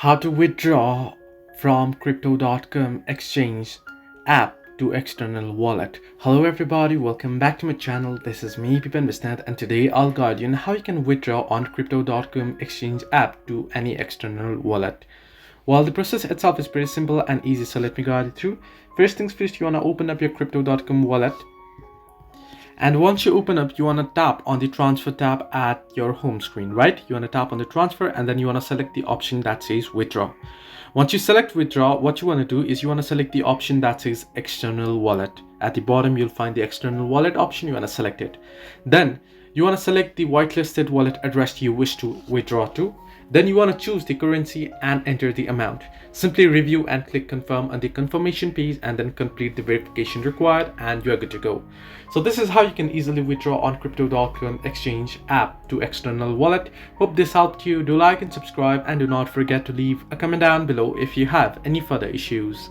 How to withdraw from crypto.com exchange app to external wallet. Hello everybody, welcome back to my channel. This is me Pipan Visnat, and today I'll guide you on how you can withdraw on crypto.com exchange app to any external wallet. Well, the process itself is pretty simple and easy, so let me guide you through. First things first, you want to open up your crypto.com wallet. And once you open up, you want to tap on the transfer tab at your home screen, right? You want to tap on the transfer and then you want to select the option that says withdraw. Once you select withdraw, what you want to do is you want to select the option that says external wallet. At the bottom, you'll find the external wallet option. You want to select it. Then you want to select the whitelisted wallet address you wish to withdraw to. Then you want to choose the currency and enter the amount. Simply review and click confirm on the confirmation page and then complete the verification required and you are good to go. So this is how you can easily withdraw on crypto.com exchange app to external wallet. Hope this helped you. Do like and subscribe and do not forget to leave a comment down below if you have any further issues.